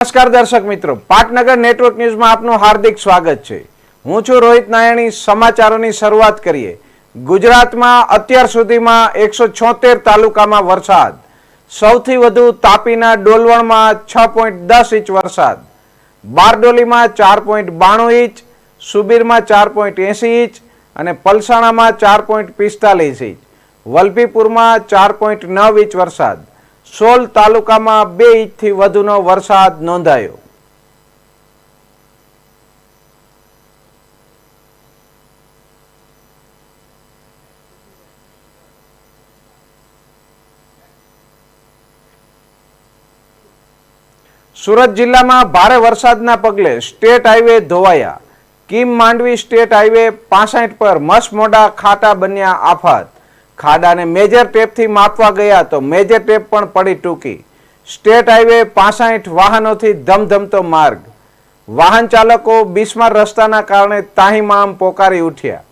નમસ્કાર દર્શક મિત્રો, પાટનગર નેટવર્ક ન્યૂઝમાં આપનું હાર્દિક સ્વાગત છે। હું છું રોહિત નાયણી। સમાચારોની શરૂઆત કરીએ। ગુજરાતમાં અત્યાર સુધીમાં 176 તાલુકામાં વરસાદ। સૌથી વધુ તાપીના ડોલવણમાં 6.10 ઇંચ વરસાદ, બારડોલીમાં 4.92 ઇંચ, સુબીરમાં 4.80 ઇંચ અને પલસાણામાં 4.45 ઇંચ, વલભીપુરમાં 4.9 ઇંચ વરસાદ। સોલ તાલુકામાં 2 ઇંચથી વધુનો વરસાદ નોંધાયો। સુરત જિલ્લામાં ભારે વરસાદના પગલે સ્ટેટ હાઈવે ધોવાયા। કીમ માંડવી સ્ટેટ હાઈવે 65 પર મસમોડા ખાડા બન્યા આફત। ખાડાને મેજર ટેપથી માપવા ગયા તો મેજર ટેપ પણ પડી ટૂંકી। સ્ટેટ હાઈવે 65 વાહનોથી ધમધમતો માર્ગ। વાહન ચાલકો બિસ્માર રસ્તાના કારણે તાહીમામ પોકારી ઉઠ્યા।